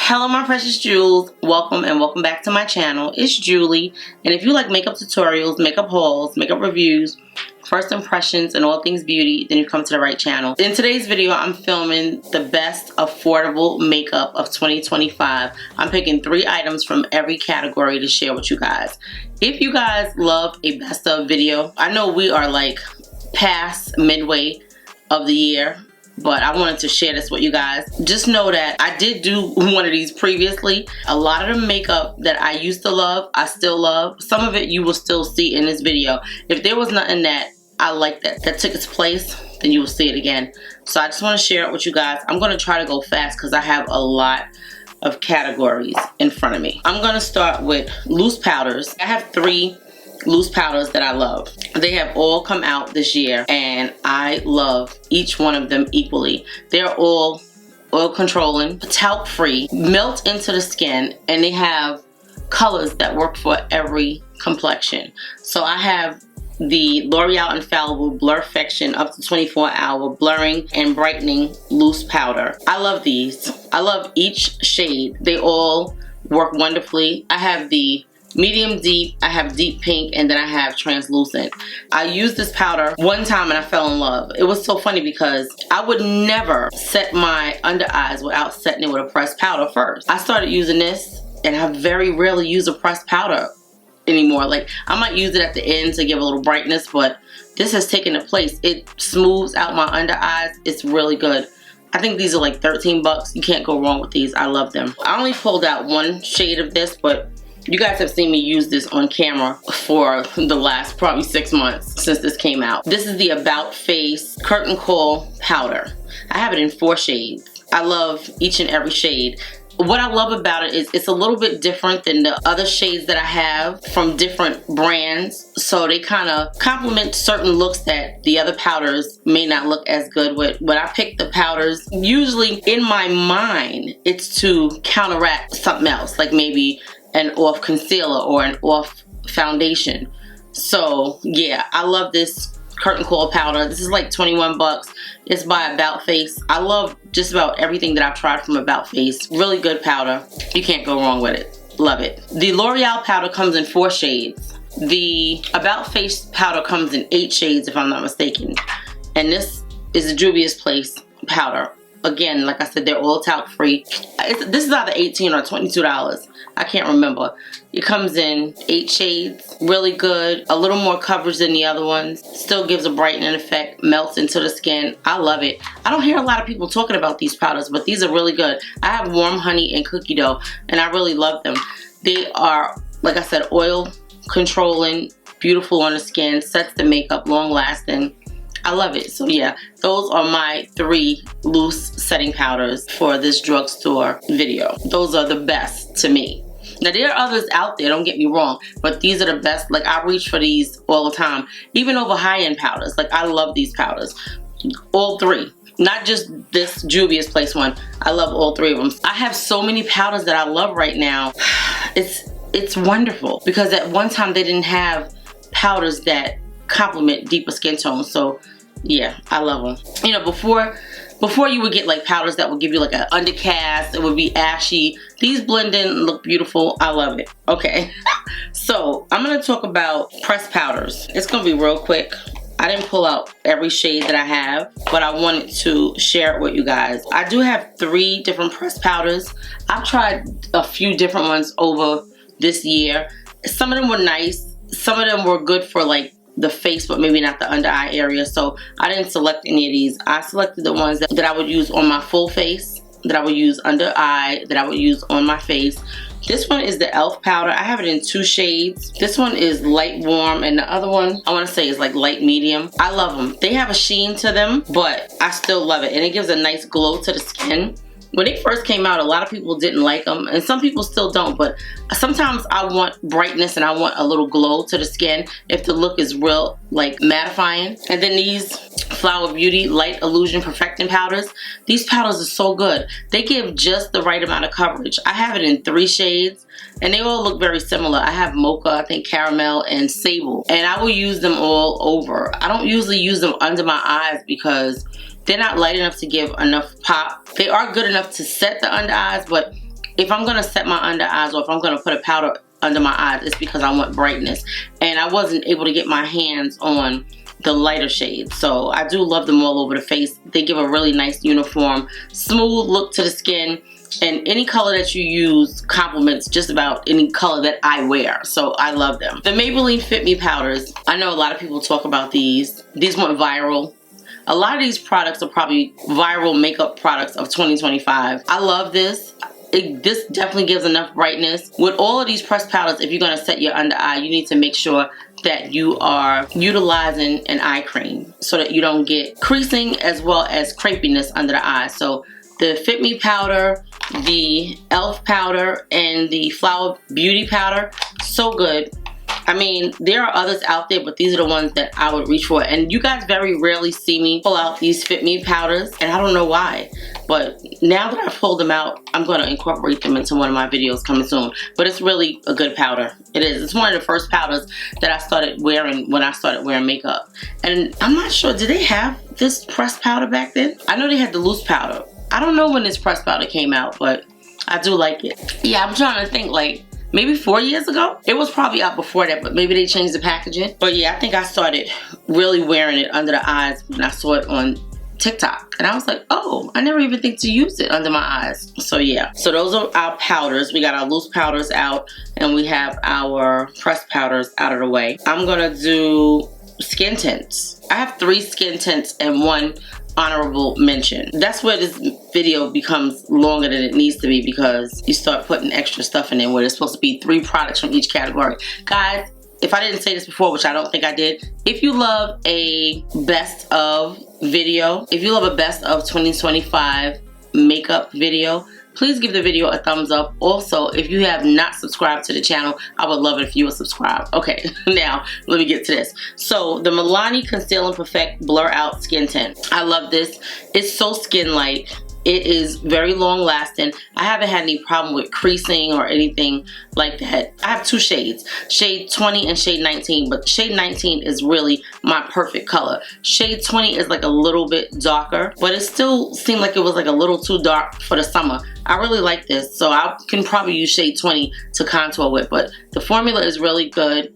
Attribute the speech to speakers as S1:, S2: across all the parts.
S1: Hello my precious jewels, welcome and welcome back to my channel. It's Julie, and if you like makeup tutorials, makeup hauls, makeup reviews, first impressions, and all things beauty, then you've come to the right channel. In today's video, I'm filming the best affordable makeup of 2025. I'm picking 3 items from every category to share with you guys. If you guys love a best of video, I know we are like past midway of the year, but I wanted to share this with you guys. Just know that I did do one of these previously. A lot of the makeup that I used to love, I still love. Some of it you will still see in this video. If there was nothing that I liked that took its place, then you will see it again. So I just want to share it with you guys. I'm going to try to go fast because I have a lot of categories in front of me. I'm going to start with loose powders. I have 3 loose powders that I love. They have all come out this year and I love each one of them equally. They're all oil controlling, talc free, melt into the skin, and they have colors that work for every complexion. So I have the L'Oreal Infallible Blurfection up to 24-hour blurring and brightening loose powder. I love these. I love each shade. They all work wonderfully. I have the medium deep, I have deep pink, and then I have translucent. I used this powder one time and I fell in love. It was so funny because I would never set my under eyes without setting it with a pressed powder first. I started using this and I very rarely use a pressed powder anymore. Like, I might use it at the end to give a little brightness, but this has taken the place. It smooths out my under eyes. It's really good. I think these are like 13 bucks. You can't go wrong with these. I love them. I only pulled out one shade of this, but you guys have seen me use this on camera for the last probably 6 months since this came out. This is the About Face Curtain Call Powder. I have it in 4 shades. I love each and every shade. What I love about it is it's a little bit different than the other shades that I have from different brands. So they kind of complement certain looks that the other powders may not look as good with. When I pick the powders, usually in my mind, it's to counteract something else, like maybe an off concealer or an off foundation. So yeah, I love this curtain call powder. This is like 21 bucks. It's by About Face. I love just about everything that I've tried from About Face. Really good powder. You can't go wrong with it. Love it. The L'Oreal powder comes in 4 shades. The About Face powder comes in 8 shades if I'm not mistaken. And this is the Juvia's Place powder. Again, like I said, they're all talc free. This is either $18 or $22. I can't remember. It comes in 8 shades. Really good. A little more coverage than the other ones. Still gives a brightening effect. Melts into the skin. I love it. I don't hear a lot of people talking about these powders, but these are really good. I have Warm Honey and Cookie Dough, and I really love them. They are, like I said, oil controlling, beautiful on the skin, sets the makeup, long lasting. I love it. So yeah, those are my 3 loose setting powders for this drugstore video. Those are the best to me. Now there are others out there, don't get me wrong, but these are the best. Like, I reach for these all the time, even over high-end powders. Like, I love these powders. All 3. Not just this Juvia's Place one. I love all 3 of them. I have so many powders that I love right now. It's wonderful because at one time they didn't have powders that complement deeper skin tones. So yeah, I love them. You know, before you would get like powders that would give you like an undercast, it would be ashy. These blend in and look beautiful. I love it. Okay. So I'm going to talk about pressed powders. It's going to be real quick. I didn't pull out every shade that I have, but I wanted to share it with you guys. I do have 3 different pressed powders. I've tried a few different ones over this year. Some of them were nice. Some of them were good for like the face, but maybe not the under eye area. So I didn't select any of these. I selected the ones that I would use on my full face, that I would use under eye, that I would use on my face. This one is the e.l.f. powder. I have it in 2 shades. This one is light warm, and the other one I want to say is like light medium. I love them. They have a sheen to them, but I still love it, and it gives a nice glow to the skin. When they first came out, a lot of people didn't like them, and some people still don't, but sometimes I want brightness and I want a little glow to the skin if the look is real, like, mattifying. And then these Flower Beauty Light Illusion Perfecting Powders. These powders are so good. They give just the right amount of coverage. I have it in 3 shades, and they all look very similar. I have Mocha, I think Caramel, and Sable, and I will use them all over. I don't usually use them under my eyes because they're not light enough to give enough pop. They are good enough to set the under eyes, but if I'm gonna set my under eyes or if I'm gonna put a powder under my eyes, it's because I want brightness, and I wasn't able to get my hands on the lighter shades. So I do love them all over the face. They give a really nice uniform, smooth look to the skin, and any color that you use complements just about any color that I wear. So I love them. The Maybelline Fit Me powders, I know a lot of people talk about these. These went viral. A lot of these products are probably viral makeup products of 2025. I love this. This definitely gives enough brightness. With all of these pressed powders, if you're going to set your under eye, you need to make sure that you are utilizing an eye cream so that you don't get creasing as well as crepiness under the eye. So the Fit Me powder, the e.l.f. powder, and the Flower Beauty powder, so good. I mean, there are others out there, but these are the ones that I would reach for. And you guys very rarely see me pull out these Fit Me powders, and I don't know why. But now that I've pulled them out, I'm going to incorporate them into one of my videos coming soon. But it's really a good powder. It is. It's one of the first powders that I started wearing when I started wearing makeup. And I'm not sure, did they have this pressed powder back then? I know they had the loose powder. I don't know when this pressed powder came out, but I do like it. Yeah, I'm trying to think, like, maybe 4 years ago? It was probably out before that, but maybe they changed the packaging. But yeah, I think I started really wearing it under the eyes when I saw it on TikTok. And I was like, oh, I never even think to use it under my eyes. So yeah. So those are our powders. We got our loose powders out, and we have our pressed powders out of the way. I'm gonna do skin tints. I have 3 skin tints and 1 honorable mention. That's where this video becomes longer than it needs to be, because you start putting extra stuff in there where there's supposed to be 3 products from each category. Guys, if I didn't say this before, which I don't think I did, if you love a best of video, if you love a best of 2025 makeup video, please give the video a thumbs up. Also, if you have not subscribed to the channel, I would love it if you would subscribe. Okay, now let me get to this. So the Milani Conceal and Perfect Blur Out Skin Tint. I love this. It's so skin-like. It is very long lasting. I haven't had any problem with creasing or anything like that. I have 2 shades, shade 20 and shade 19, but shade 19 is really my perfect color. Shade 20 is like a little bit darker, but it still seemed like it was like a little too dark for the summer. I really like this, so I can probably use shade 20 to contour with, but the formula is really good.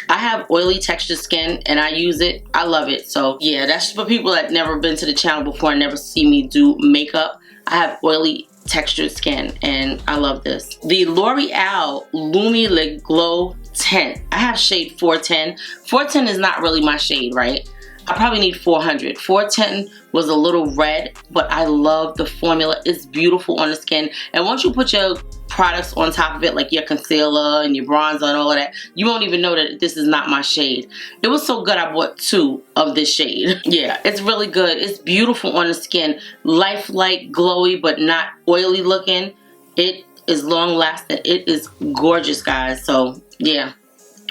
S1: I have oily textured skin and I use it. I love it. So yeah, that's for people that never been to the channel before and never see me do makeup. I have oily textured skin and I love this. The L'Oreal Lumi Le Glow Tint. I have shade 410. 410 is not really my shade, right? I probably need 400. 410 was a little red, but I love the formula. It's beautiful on the skin. And once you put your products on top of it, like your concealer and your bronzer and all of that, you won't even know that this is not my shade. It was so good I bought 2 of this shade. Yeah, it's really good. It's beautiful on the skin. Lifelike, glowy, but not oily looking. It is long lasting. It is gorgeous, guys. So yeah,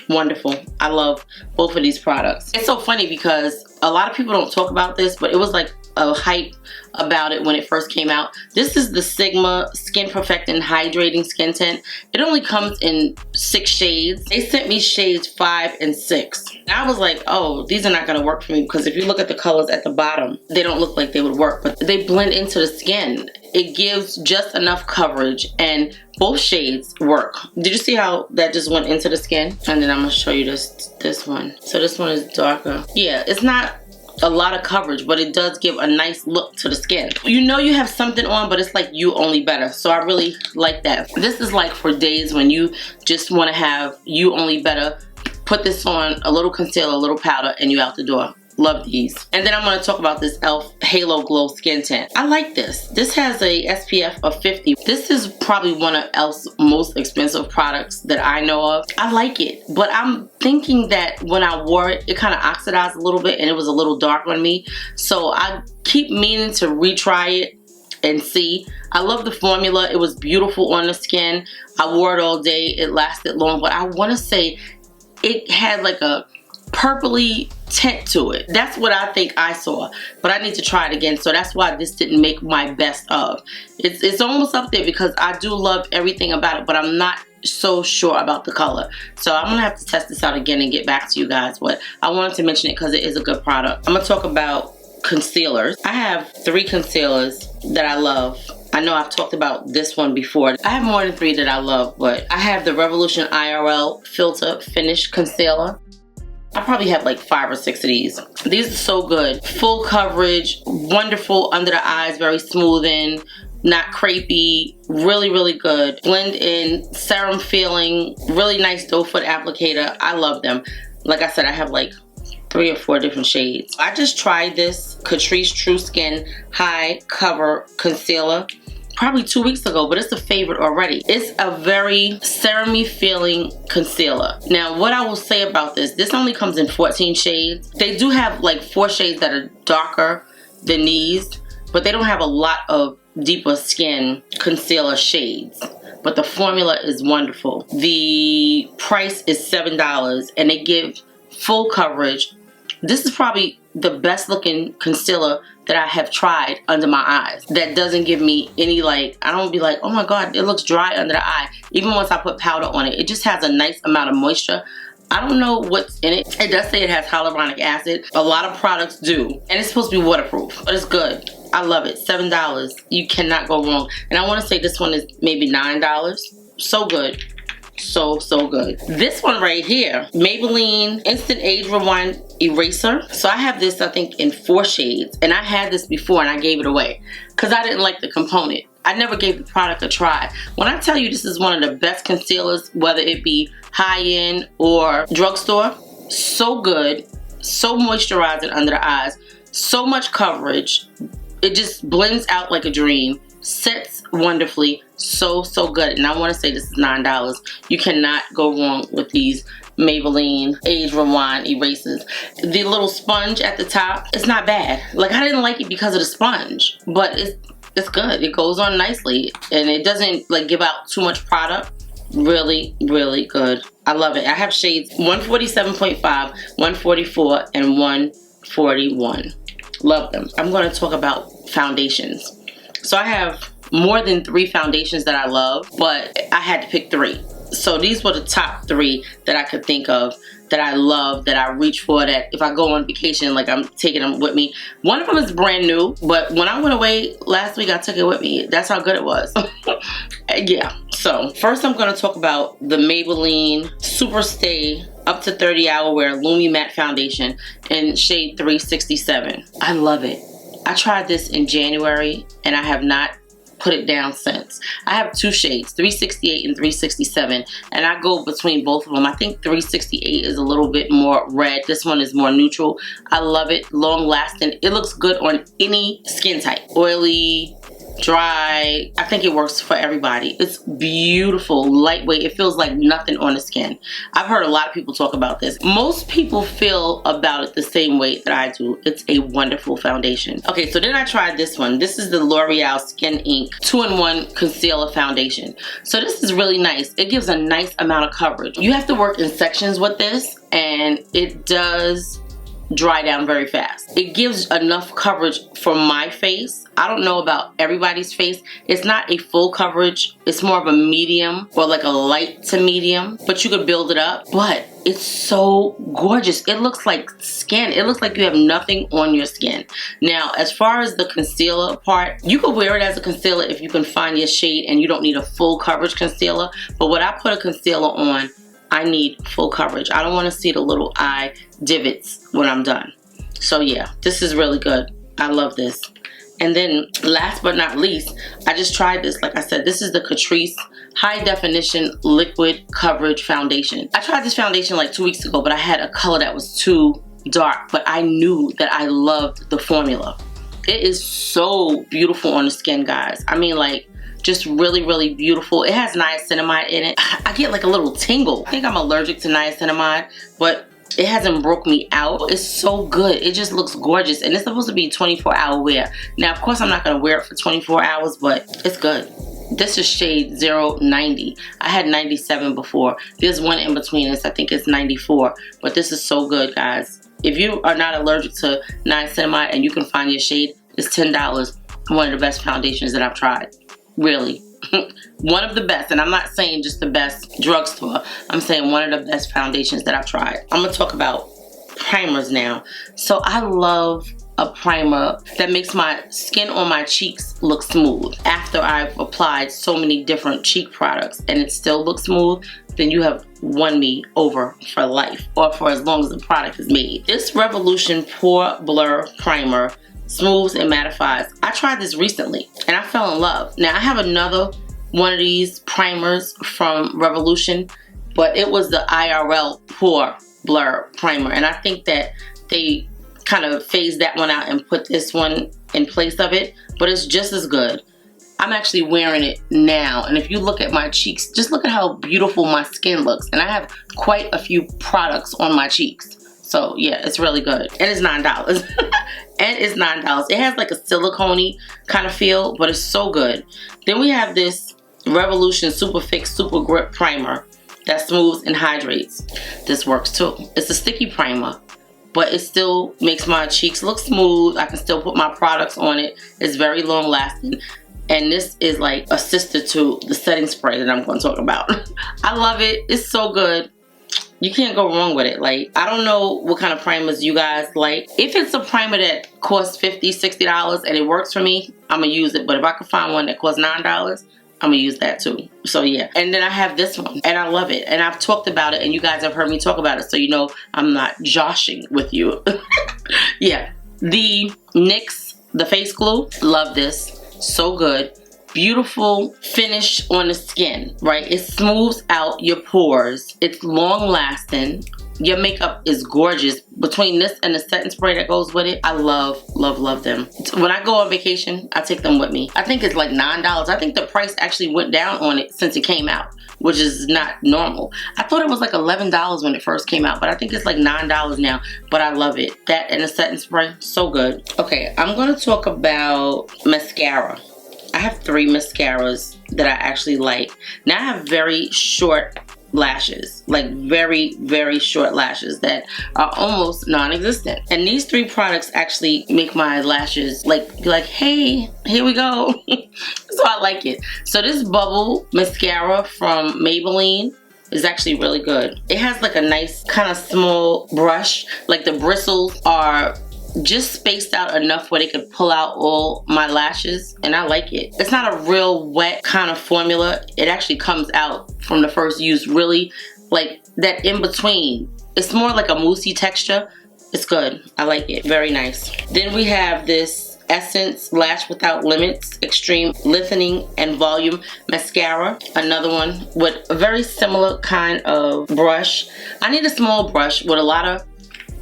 S1: wonderful. I love both of these products. It's so funny because a lot of people don't talk about this, but it was like a hype about it when it first came out. This is the Sigma Skin Perfecting Hydrating Skin Tint. It only comes in 6 shades. They sent me shades 5 and 6. And I was like, oh, these are not going to work for me, because if you look at the colors at the bottom, they don't look like they would work, but they blend into the skin. It gives just enough coverage and both shades work. Did you see how that just went into the skin? And then I'm going to show you this one. So this one is darker. Yeah, it's not a lot of coverage, but it does give a nice look to the skin. You know you have something on, but it's like you only better. So I really like that. This is like for days when you just want to have you only better. Put this on, a little concealer, a little powder, and you out the door. Love these. And then I'm going to talk about this e.l.f. Halo Glow Skin Tint. I like this. This has a SPF of 50. This is probably one of e.l.f.'s most expensive products that I know of. I like it, but I'm thinking that when I wore it, it kind of oxidized a little bit and it was a little dark on me. So I keep meaning to retry it and see. I love the formula. It was beautiful on the skin. I wore it all day. It lasted long, but I want to say it had like a purpley tint to it. That's what I think I saw, but I need to try it again. So that's why this didn't make my best of. It's almost up there because I do love everything about it, but I'm not so sure about the color. So I'm gonna have to test this out again and get back to you guys, but I wanted to mention it because it is a good product. I'm gonna talk about concealers. I have 3 concealers that I love. I know I've talked about this one before. I have more than 3 that I love, but I have the Revolution IRL Filter Finish Concealer. I probably have like 5 or 6 of these. These are so good. Full coverage, wonderful under the eyes, very smoothing, not crepey, really, really good. Blend in, serum feeling, really nice doe foot applicator. I love them. Like I said, I have like 3 or 4 different shades. I just tried this Catrice True Skin High Cover Concealer probably 2 weeks ago, but it's a favorite already. It's a very serum-y feeling concealer. Now, what I will say about this only comes in 14 shades. They do have like 4 shades that are darker than these, but they don't have a lot of deeper skin concealer shades. But the formula is wonderful. The price is $7 and they give full coverage. This is probably the best looking concealer that I have tried under my eyes. That doesn't give me any like, I don't be like, oh my god, it looks dry under the eye. Even once I put powder on it, it just has a nice amount of moisture. I don't know what's in it. It does say it has hyaluronic acid. A lot of products do. And it's supposed to be waterproof, but it's good. I love it. $7. You cannot go wrong. And I want to say this one is maybe $9. So good. So good. This one right here, Maybelline Instant Age Rewind Eraser. So I have this, I think, in 4 shades. And I had this before and I gave it away because I didn't like the component. I never gave the product a try. When I tell you this is one of the best concealers, whether it be high-end or drugstore, so good, so moisturizing under the eyes, so much coverage. It just blends out like a dream. Sets wonderfully. So good. And I want to say this is $9. You cannot go wrong with these Maybelline Age Rewind erasers. The little sponge at the top, it's not bad. Like, I didn't like it because of the sponge, but it's good. It goes on nicely and it doesn't like give out too much product. Really good. I love it. I have shades 147.5, 144, and 141. Love them. I'm going to talk about foundations. So I have more than 3 foundations that I love, but I had to pick 3. So these were the top 3 that I could think of that I love, that I reach for, that if I go on vacation, like I'm taking them with me. One of them is brand new, but when I went away last week, I took it with me. That's how good it was. Yeah. So first I'm going to talk about the Maybelline Super Stay Up to 30 Hour Wear Lumi Matte Foundation in shade 367. I love it. I tried this in January and I have not put it down since. I have 2 shades, 368 and 367, and I go between both of them. I think 368 is a little bit more red. This one is more neutral. I love it. Long lasting. It looks good on any skin type. Oily, dry. I think it works for everybody. It's beautiful, lightweight. It feels like nothing on the skin. I've heard a lot of people talk about this. Most people feel about it the same way that I do. It's a wonderful foundation. Okay, so then I tried this one. This is the L'Oreal Skin Ink 2-in-1 Concealer Foundation. So this is really nice. It gives a nice amount of coverage. You have to work in sections with this, and it does dry down very fast. It gives enough coverage for my face. I don't know about everybody's face. It's not a full coverage. It's more of a medium or like a light to medium, but you could build it up. But it's so gorgeous. It looks like skin. It looks like you have nothing on your skin. Now, as far as the concealer part, you could wear it as a concealer if you can find your shade and you don't need a full coverage concealer. But when I put a concealer on, I need full coverage. I don't want to see the little eye divots when I'm done. So yeah, this is really good. I love this. And then last but not least, I just tried this. Like I said, this is the Catrice High Definition Liquid Coverage Foundation. I tried this foundation like 2 weeks ago, but I had a color that was too dark. But I knew that I loved the formula. It is so beautiful on the skin, guys. I mean, like, just really beautiful. It has niacinamide in it. I get like a little tingle. I think I'm allergic to niacinamide, but it hasn't broke me out. It's so good. It just looks gorgeous, and it's supposed to be 24-hour wear. Now, of course, I'm not gonna wear it for 24 hours, but it's good. This is shade 090. I had 97 before. There's one in between this. I think it's 94, but this is so good, guys. If you are not allergic to niacinamide and you can find your shade, it's $10. One of the best foundations that I've tried. Really. One of the best, and I'm not saying just the best drugstore. I'm saying one of the best foundations that I've tried. I'm gonna talk about primers now. So I love a primer that makes my skin on my cheeks look smooth after I've applied so many different cheek products and it still looks smooth, then you have won me over for life, or for as long as the product is made. This Revolution Pore Blur Primer smooths and mattifies. I tried this recently and I fell in love. Now I have another one of these primers from Revolution, but it was the IRL Pore Blur Primer, and I think that they kind of phased that one out and put this one in place of it, but it's just as good. I'm actually wearing it now, and if you look at my cheeks, just look at how beautiful my skin looks, and I have quite a few products on my cheeks. So yeah, it's really good, and it's $9. And it's $9. It has like a silicone-y kind of feel, but it's so good. Then we have this Revolution Super Fix Super Grip Primer that smooths and hydrates. This works too. It's a sticky primer, but it still makes my cheeks look smooth. I can still put my products on it. It's very long lasting. And this is like a sister to the setting spray that I'm going to talk about. I love it. It's so good. You can't go wrong with it. Like, I don't know what kind of primers you guys like. If it's a primer that costs $50, $60 and it works for me, I'm going to use it. But if I can find one that costs $9, I'm gonna use that too. So yeah. And then I have this one and I love it. And I've talked about it and you guys have heard me talk about it. So you know I'm not joshing with you. Yeah. The NYX, the face glue. Love this. So good. Beautiful finish on the skin, right? It smooths out your pores. It's long lasting. Your makeup is gorgeous. Between this and the setting spray that goes with it, I love, love, love them. When I go on vacation, I take them with me. I think it's like $9. I think the price actually went down on it since it came out, which is not normal. I thought it was like $11 when it first came out, but I think it's like $9 now. But I love it. That and the setting spray, so good. Okay, I'm gonna talk about mascara. I have 3 mascaras that I actually like. Now I have very short lashes, like very, very short lashes that are almost non-existent. And these 3 products actually make my lashes like, hey, here we go. So I like it. So this Bubble Mascara from Maybelline is actually really good. It has like a nice kind of small brush. Like the bristles are just spaced out enough where they could pull out all my lashes, and I like it. It's not a real wet kind of formula. It actually comes out from the first use really like that in between. It's more like a moussey texture. It's good. I like it. Very nice. Then we have this Essence Lash Without Limits Extreme Lengthening and Volume Mascara. Another one with a very similar kind of brush. I need a small brush with a lot of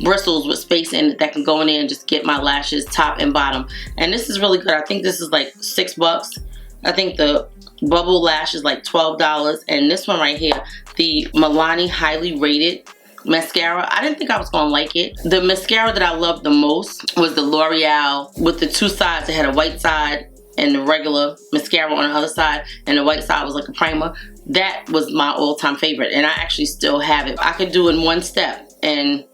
S1: bristles with space in it that can go in there and just get my lashes top and bottom. And this is really good. I think this is like $6. I think the Bubble Lash is like $12. And this one right here, the Milani Highly Rated Mascara, I didn't think I was gonna like it. The mascara that I loved the most was the L'Oreal with the 2 sides. It had a white side and the regular mascara on the other side, and the white side was like a primer. That was my all-time favorite, and I actually still have it. I could do it in one step, and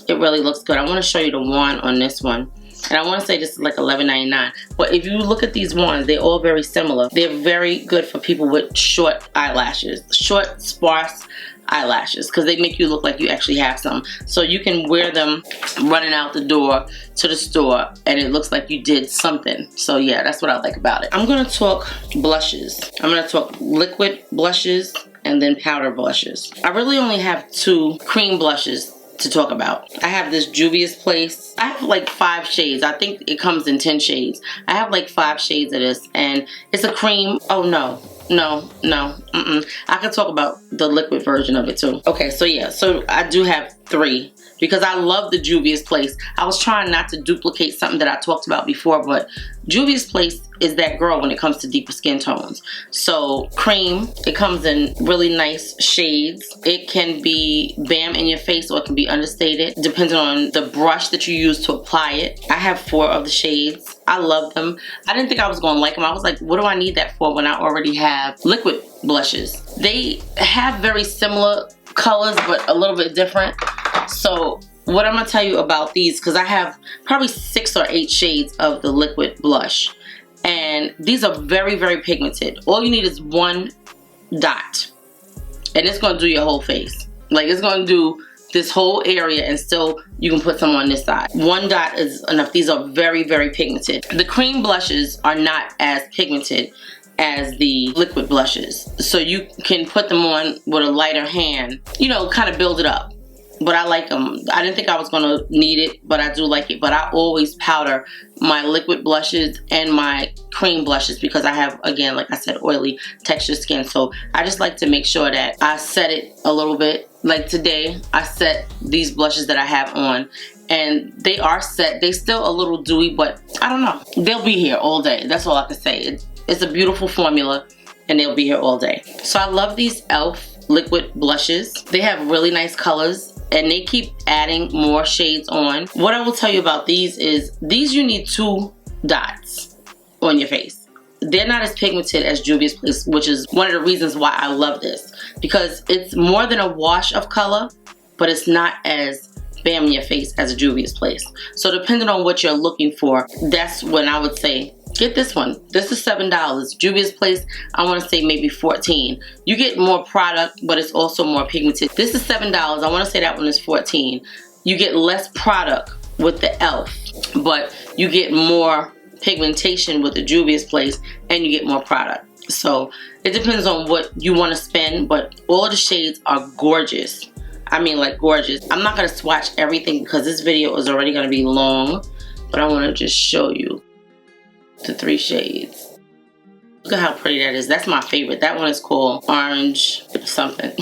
S1: it really looks good. I want to show you the wand on this one. And I want to say this is like $11.99. But if you look at these wands, they're all very similar. They're very good for people with short eyelashes. Short, sparse eyelashes. Because they make you look like you actually have some. So you can wear them running out the door to the store, and it looks like you did something. So yeah, that's what I like about it. I'm going to talk blushes. I'm going to talk liquid blushes and then powder blushes. I really only have 2 cream blushes to talk about. I have this Juvia's Place. I have like 5 shades. I think it comes in 10 shades. I have like 5 shades of this, and it's a cream. Oh no. I could talk about the liquid version of it too. Okay, so yeah, so I do have 3 because I love the Juvia's Place. I was trying not to duplicate something that I talked about before, but Juvia's Place is that girl when it comes to deeper skin tones. So cream, it comes in really nice shades. It can be bam in your face or it can be understated depending on the brush that you use to apply it. I have 4 of the shades. I love them. I didn't think I was going to like them. I was like, what do I need that for when I already have liquid blushes? They have very similar colors but a little bit different. So what I'm going to tell you about these, because I have probably 6 or 8 shades of the liquid blush. And these are very, very pigmented. All you need is 1 dot. And it's going to do your whole face. Like, it's going to do this whole area and still you can put some on this side. One dot is enough. These are very, very pigmented. The cream blushes are not as pigmented as the liquid blushes. So you can put them on with a lighter hand, you know, kind of build it up. But I like them. I didn't think I was going to need it, but I do like it. But I always powder my liquid blushes and my cream blushes because I have, again, like I said, oily textured skin. So I just like to make sure that I set it a little bit. Like today, I set these blushes that I have on, and they are set. They still a little dewy, but I don't know. They'll be here all day. That's all I can say. It's a beautiful formula, and they'll be here all day. So I love these e.l.f. liquid blushes. They have really nice colors, and they keep adding more shades on. What I will tell you about these is, these you need 2 dots on your face. They're not as pigmented as Juvia's Place, which is one of the reasons why I love this. Because it's more than a wash of color, but it's not as bam in your face as a Juvia's Place. So depending on what you're looking for, that's when I would say, get this one. This is $7. Juvia's Place, I want to say maybe $14. You get more product, but it's also more pigmented. This is $7. I want to say that one is $14. You get less product with the e.l.f., but you get more pigmentation with the Juvia's Place, and you get more product. So it depends on what you want to spend, but all of the shades are gorgeous. I mean, like, gorgeous. I'm not going to swatch everything because this video is already going to be long, but I want to just show you the 3 shades. Look at how pretty that is. That's my favorite. That one is called Orange something.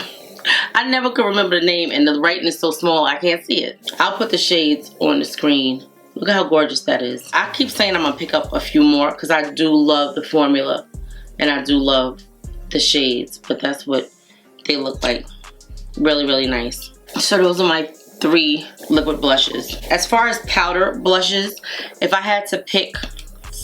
S1: I never could remember the name, and the writing is so small I can't see it. I'll put the shades on the screen. Look at how gorgeous that is. I keep saying I'm going to pick up a few more because I do love the formula and I do love the shades, but that's what they look like. Really, really nice. So those are my 3 liquid blushes. As far as powder blushes, if I had to pick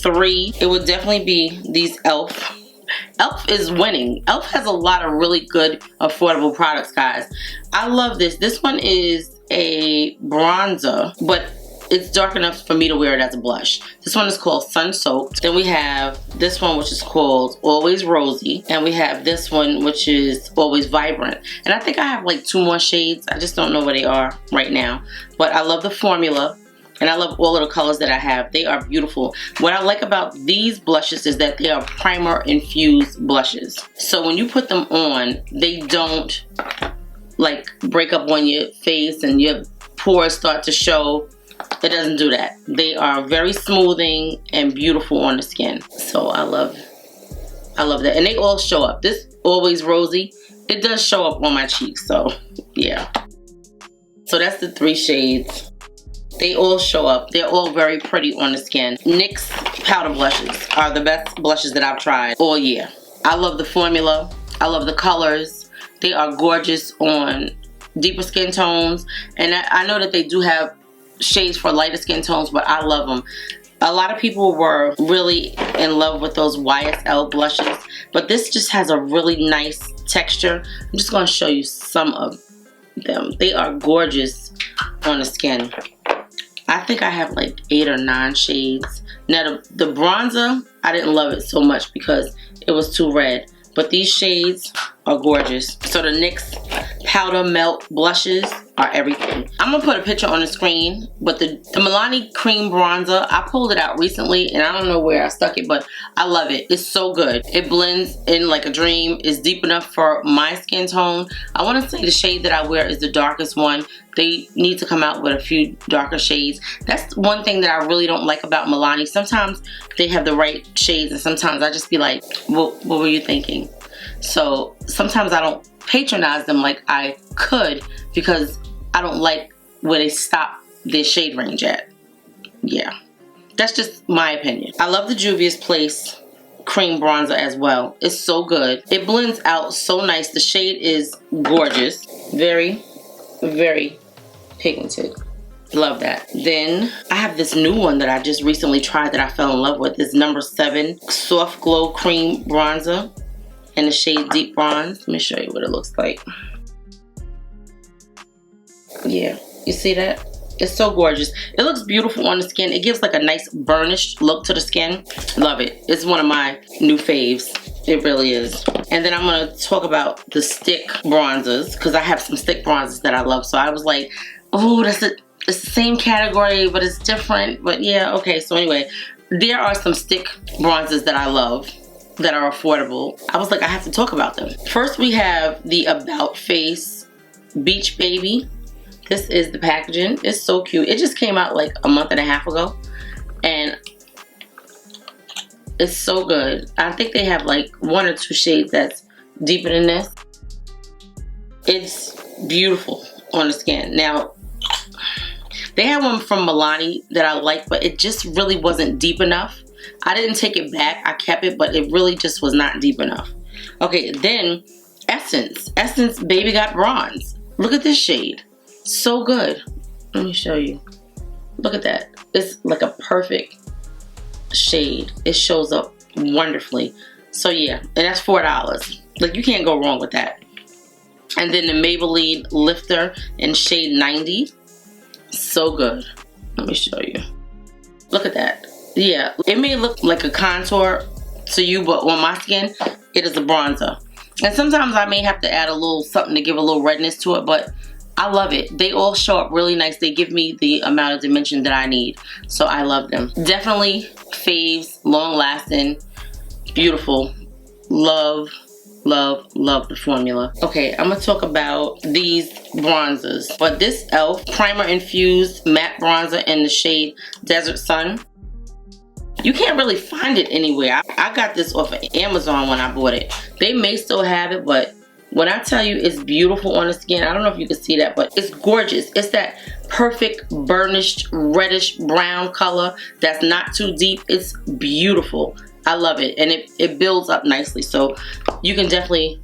S1: 3, it would definitely be these e.l.f. e.l.f. is winning. e.l.f. has a lot of really good, affordable products, guys. I love this. This one is a bronzer, but it's dark enough for me to wear it as a blush. This one is called Sun Soaked. Then we have this one, which is called Always Rosy. And we have this one, which is Always Vibrant. And I think I have like 2 more shades. I just don't know where they are right now. But I love the formula. And I love all of the colors that I have. They are beautiful. What I like about these blushes is that they are primer infused blushes. So when you put them on, they don't like break up on your face and your pores start to show. It doesn't do that. They are very smoothing and beautiful on the skin. So I love that. And they all show up. This Always Rosy, it does show up on my cheeks. So yeah. So that's the 3 shades. They all show up. They're all very pretty on the skin. NYX powder blushes are the best blushes that I've tried all year. I love the formula. I love the colors. They are gorgeous on deeper skin tones. And I know that they do have shades for lighter skin tones, but I love them. A lot of people were really in love with those YSL blushes, but this just has a really nice texture. I'm just going to show you some of them. They are gorgeous on the skin. I think I have like 8 or 9 shades. Now the bronzer, I didn't love it so much because it was too red, but these shades are gorgeous. So the NYX powder melt blushes are everything. I'm gonna put a picture on the screen, but the Milani cream bronzer, I pulled it out recently and I don't know where I stuck it, but I love it. It's so good. It blends in like a dream. It's deep enough for my skin tone. I want to say the shade that I wear is the darkest one. They need to come out with a few darker shades. That's one thing that I really don't like about Milani. Sometimes they have the right shades and sometimes I just be like, what were you thinking? So sometimes I don't patronize them like I could because I don't like where they stop their shade range at. Yeah, that's just my opinion. I love the Juvia's Place cream bronzer as well. It's so good. It blends out so nice. The shade is gorgeous. Very, very pigmented. Love that. Then I have this new one that I just recently tried that I fell in love with. It's number 7 Soft Glow Cream Bronzer in the shade Deep Bronze. Let me show you what it looks like. Yeah, you see that? It's so gorgeous. It looks beautiful on the skin. It gives like a nice burnished look to the skin. Love it. It's one of my new faves. It really is. And then I'm going to talk about the stick bronzers, because I have some stick bronzers that I love. So I was like, oh, it's the same category, but it's different. But yeah, okay. So anyway, there are some stick bronzers that I love that are affordable. I was like, I have to talk about them. First, we have the About Face Beach Baby. This is the packaging. It's so cute. It just came out like a month and a half ago. And it's so good. I think they have like 1 or 2 shades that's deeper than this. It's beautiful on the skin. Now, they had one from Milani that I like, but it just really wasn't deep enough. I didn't take it back. I kept it, but it really just was not deep enough. Okay, then Essence. Essence Baby Got Bronze. Look at this shade. So good. Let me show you. Look at that. It's like a perfect shade. It shows up wonderfully. So yeah, and that's $4. Like, you can't go wrong with that. And then the Maybelline Lifter in shade 90. So good. Let me show you. Look at that. Yeah, it may look like a contour to you, but on my skin, it is a bronzer. And sometimes I may have to add a little something to give a little redness to it, but I love it. They all show up really nice. They give me the amount of dimension that I need. So I love them. Definitely faves, long lasting, beautiful. Love, love, love the formula. Okay, I'm gonna talk about these bronzers. But this e.l.f. Primer Infused Matte Bronzer in the shade Desert Sun. You can't really find it anywhere. I got this off of Amazon when I bought it. They may still have it, but when I tell you it's beautiful on the skin, I don't know if you can see that, but it's gorgeous. It's that perfect burnished reddish brown color that's not too deep. It's beautiful. I love it, and it builds up nicely, so you can definitely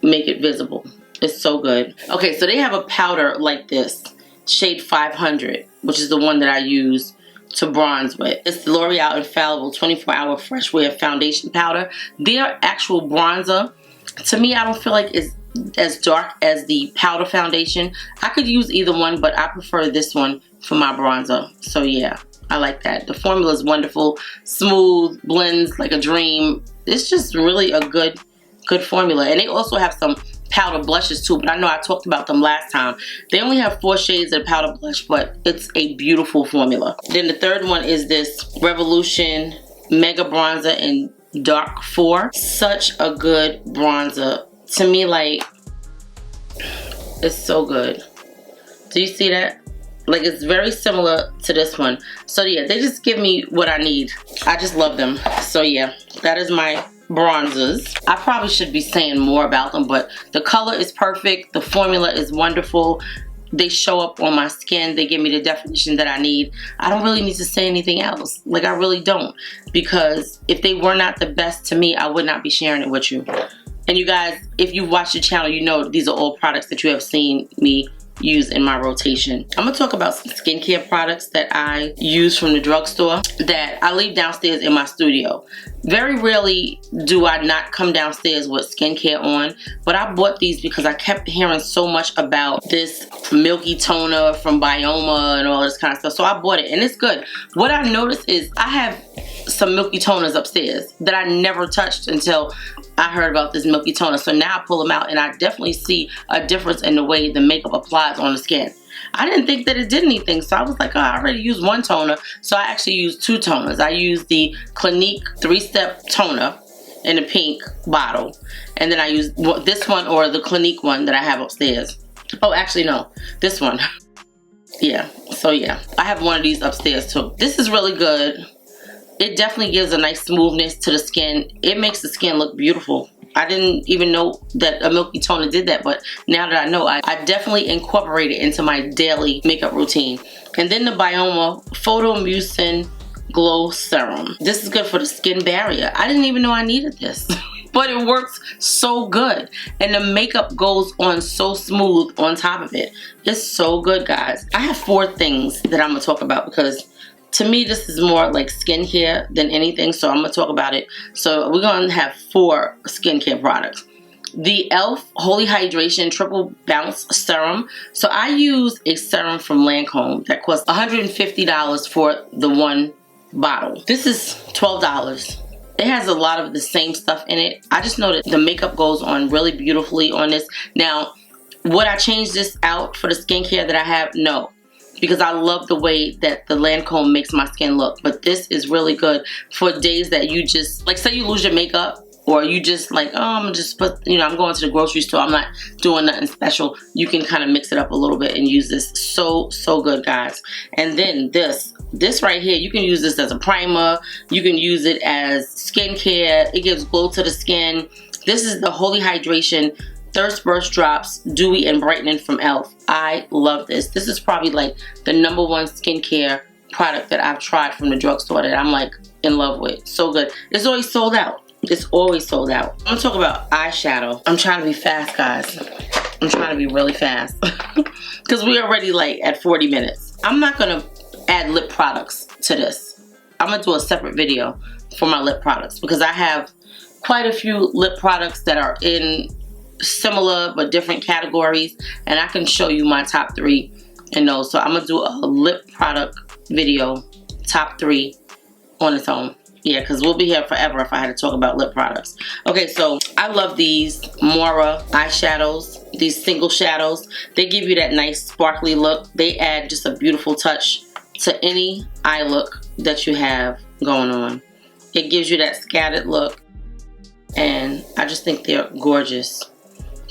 S1: make it visible. It's so good. Okay, so they have a powder like this, shade 500, which is the one that I use to bronze with. It's the L'Oreal Infallible 24-Hour Fresh Wear Foundation Powder. Their actual bronzer, to me, I don't feel like it's as dark as the powder foundation. I could use either one, but I prefer this one for my bronzer. So yeah, I like that. The formula is wonderful, smooth, blends like a dream. It's just really a good formula. And they also have some powder blushes too, but I know I talked about them last time. They only have 4 shades of powder blush, but it's a beautiful formula. Then the third one is this Revolution Mega Bronzer in Dark 4. Such a good bronzer. To me, like, it's so good. Do you see that? Like, it's very similar to this one. So yeah, they just give me what I need. I just love them. So yeah, that is my bronzers. I probably should be saying more about them, but the color is perfect. The formula is wonderful. They show up on my skin. They give me the definition that I need. I don't really need to say anything else. Like, I really don't. Because if they were not the best to me, I would not be sharing it with you. And you guys, if you've watched the channel, you know these are all products that you have seen me use in my rotation. I'm gonna talk about some skincare products that I use from the drugstore that I leave downstairs in my studio. Very rarely do I not come downstairs with skincare on, but I bought these because I kept hearing so much about this milky toner from Bioma and all this kind of stuff. So I bought it, and it's good. What I noticed is I have some milky toners upstairs that I never touched until I heard about this milky toner. So now I pull them out, and I definitely see a difference in the way the makeup applies on the skin. I didn't think that it did anything, so I was like, oh, I already used 1 toner. So I actually used 2 toners. I used the Clinique 3-step toner in a pink bottle, and then I used this one or the Clinique one that I have upstairs. Oh, actually no, this one. Yeah, so yeah, I have one of these upstairs too. This is really good. It definitely gives a nice smoothness to the skin. It makes the skin look beautiful. I didn't even know that a milky toner did that, but now that I know, I definitely incorporate it into my daily makeup routine. And then the Bioma Photomucin Glow Serum. This is good for the skin barrier. I didn't even know I needed this, but it works so good. And the makeup goes on so smooth on top of it. It's so good, guys. I have 4 things that I'm gonna talk about because to me, this is more like skincare than anything, so I'm going to talk about it. So we're going to have 4 skincare products. The e.l.f. Holy Hydration Triple Bounce Serum. So I use a serum from Lancome that costs $150 for the 1 bottle. This is $12. It has a lot of the same stuff in it. I just know that the makeup goes on really beautifully on this. Now, would I change this out for the skincare that I have? No. Because I love the way that the Lancome makes my skin look. But this is really good for days that you just, like, say you lose your makeup, or you just like, oh, I'm just put, you know, I'm going to the grocery store, I'm not doing nothing special. You can kind of mix it up a little bit and use this. So good, guys. And then this right here, you can use this as a primer. You can use it as skincare. It gives glow to the skin. This is the Holy Hydration Thirst Burst Drops Dewy and Brightening from e.l.f. I love this. This is probably like the #1 skincare product that I've tried from the drugstore that I'm like in love with. So good. It's always sold out. It's always sold out. I'm gonna talk about eyeshadow. I'm trying to be fast, guys. I'm trying to be really fast. Because we're already like at 40 minutes. I'm not gonna add lip products to this. I'm gonna do a separate video for my lip products because I have quite a few lip products that are in similar but different categories, and I can show you my top 3 in those. So I'm gonna do a lip product video, top 3 on its own. Yeah, because we'll be here forever if I had to talk about lip products. Okay, so I love these Mora eyeshadows, these single shadows. They give you that nice sparkly look. They add just a beautiful touch to any eye look that you have going on. It gives you that scattered look, and I just think they're gorgeous.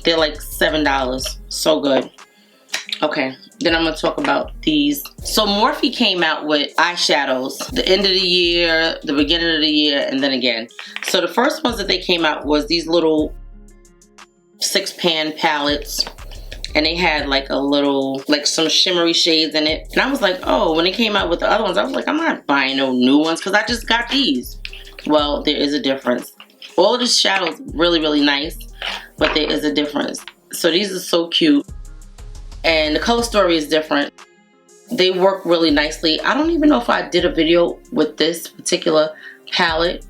S1: They're like $7. So good. Okay, then I'm going to talk about these. So Morphe came out with eyeshadows the end of the year, the beginning of the year, and then again. So the first ones that they came out was these little 6-pan palettes. And they had like a little, like some shimmery shades in it. And I was like, oh, when they came out with the other ones, I was like, I'm not buying no new ones because I just got these. Well, there is a difference. All of the shadows really, really nice, but there is a difference. So these are so cute. And the color story is different. They work really nicely. I don't even know if I did a video with this particular palette,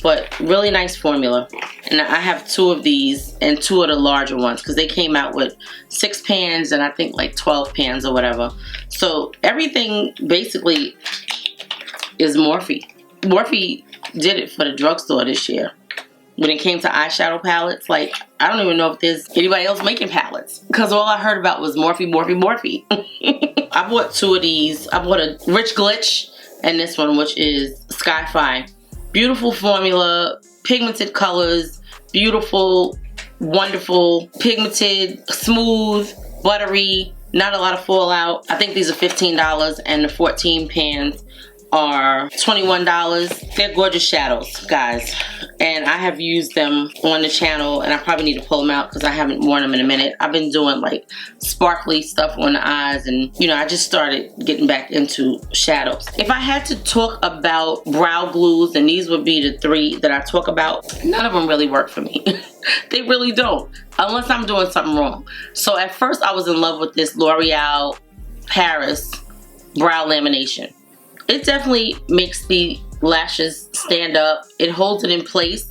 S1: but really nice formula. And I have 2 of these and 2 of the larger ones because they came out with 6 pans and I think like 12 pans or whatever. So everything basically is Morphe. Morphe did it for the drugstore this year. When it came to eyeshadow palettes, like, I don't even know if there's anybody else making palettes. Because all I heard about was Morphe, Morphe, Morphe. I bought 2 of these. I bought a Rich Glitch and this one, which is Sky-Fi. Beautiful formula, pigmented colors, beautiful, wonderful, pigmented, smooth, buttery, not a lot of fallout. I think these are $15 and the 14 pans are $21. They're gorgeous shadows, guys, and I have used them on the channel, and I probably need to pull them out because I haven't worn them in a minute. I've been doing like sparkly stuff on the eyes, and you know, I just started getting back into shadows. If I had to talk about brow glues, and these would be the 3 that I talk about, none of them really work for me. They really don't, unless I'm doing something wrong. So at first I was in love with this L'Oreal Paris brow lamination. It definitely makes the lashes stand up. It holds it in place,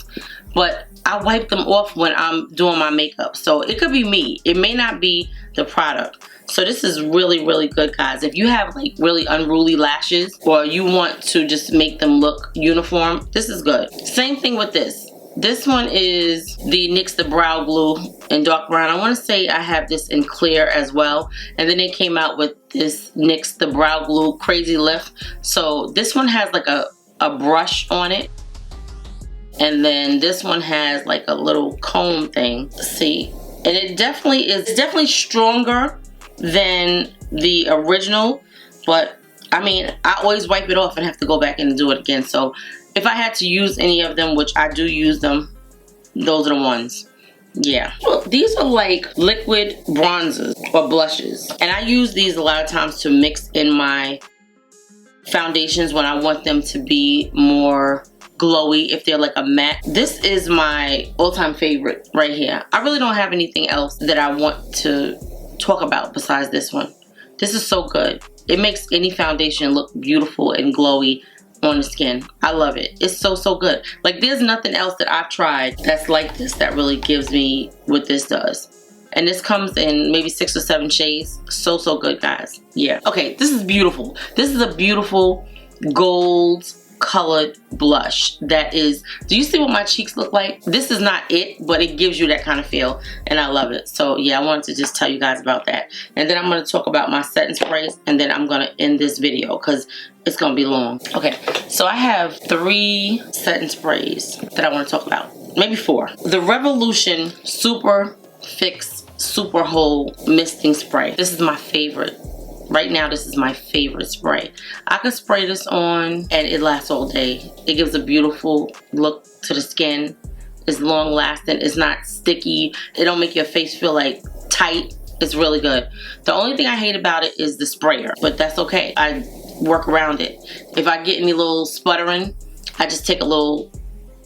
S1: but I wipe them off when I'm doing my makeup. So it could be me. It may not be the product. So this is really, really good, guys. If you have like really unruly lashes or you want to just make them look uniform, this is good. Same thing with this. This one is the NYX the Brow Glue in dark brown. I want to say I have this in clear as well. And then they came out with this NYX the Brow Glue Crazy Lift. So this one has like a brush on it. And then this one has like a little comb thing. See? And it definitely is, it's definitely stronger than the original. But I mean, I always wipe it off and have to go back and do it again. So if I had to use any of them, which I do use them, those are the ones. Yeah. Well, these are like liquid bronzers or blushes. And I use these a lot of times to mix in my foundations when I want them to be more glowy, if they're like a matte. This is my all-time favorite right here. I really don't have anything else that I want to talk about besides this one. This is so good. It makes any foundation look beautiful and glowy on the skin. I love it. It's so, so good. Like, there's nothing else that I've tried that's like this that really gives me what this does. And this comes in maybe 6 or 7 shades. So, so good, guys. Yeah. Okay, this is beautiful. This is a beautiful gold colored blush that is, do you see what my cheeks look like? This is not it, but it gives you that kind of feel, and I love it. So yeah, I wanted to just tell you guys about that. And then I'm going to talk about my setting sprays, and then I'm going to end this video because it's going to be long. Okay, so I have 3 setting sprays that I want to talk about. Maybe 4. The Revolution Super Fix Super Hold Misting Spray. This is my favorite. Right now, this is my favorite spray. I could spray this on and it lasts all day. It gives a beautiful look to the skin. It's long lasting. It's not sticky. It don't make your face feel like tight. It's really good. The only thing I hate about it is the sprayer, but that's okay. I work around it. If I get any little sputtering, I just take a little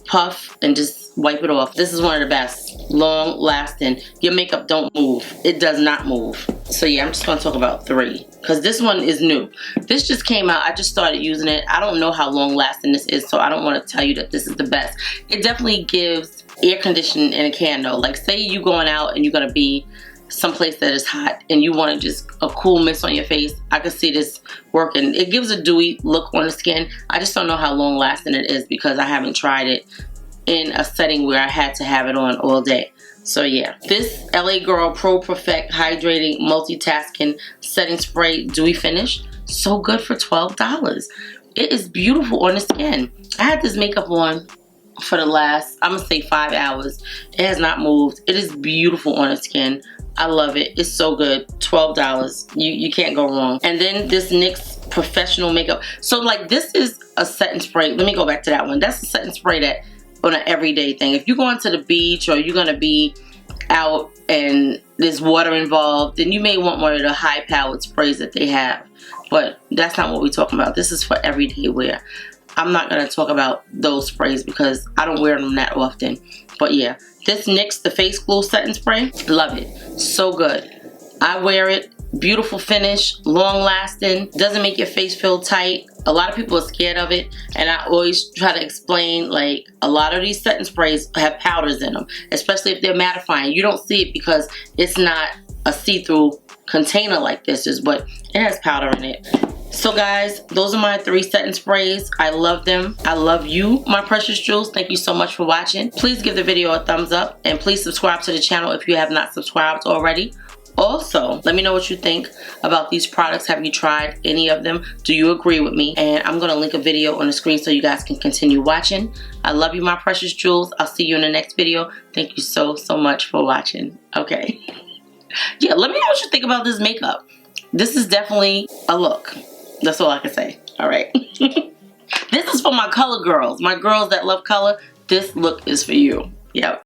S1: puff and just wipe it off. This is one of the best. Long lasting. Your makeup don't move. It does not move. So yeah, I'm just going to talk about 3 because this one is new. This just came out. I just started using it. I don't know how long lasting this is, so I don't want to tell you that this is the best. It definitely gives air conditioning in a can though. Like say you going out and you're going to be someplace that is hot and you want to just a cool mist on your face. I can see this working. It gives a dewy look on the skin. I just don't know how long lasting it is because I haven't tried it in a setting where I had to have it on all day. So yeah, this LA Girl Pro Perfect Hydrating Multitasking Setting Spray Dewy Finish, so good for $12. It is beautiful on the skin. I had this makeup on for the last, I'm gonna say 5 hours. It has not moved. It is beautiful on the skin. I love it. It's so good. $12. You can't go wrong. And then this NYX Professional Makeup. So like this is a setting spray. Let me go back to that one. That's a setting spray that on an everyday thing. If you're going to the beach or you're gonna be out and there's water involved, then you may want one of the high powered sprays that they have. But that's not what we're talking about. This is for everyday wear. I'm not gonna talk about those sprays because I don't wear them that often. But yeah, this NYX the Face Glue Setting Spray, love it. So good. I wear it. Beautiful finish, long lasting, doesn't make your face feel tight. A lot of people are scared of it, and I always try to explain like a lot of these setting sprays have powders in them, especially if they're mattifying. You don't see it because it's not a see-through container like this is, but it has powder in it. So guys, those are my 3 setting sprays. I love them. I love you, my precious jewels. Thank you so much for watching. Please give the video a thumbs up and please subscribe to the channel if you have not subscribed already. Also, let me know what you think about these products. Have you tried any of them? Do you agree with me? And I'm going to link a video on the screen so you guys can continue watching. I love you, my precious jewels. I'll see you in the next video. Thank you so much for watching. Okay. Yeah, let me know what you think about this makeup. This is definitely a look. That's all I can say. All right. This is for my color girls. My girls that love color. This look is for you. Yep.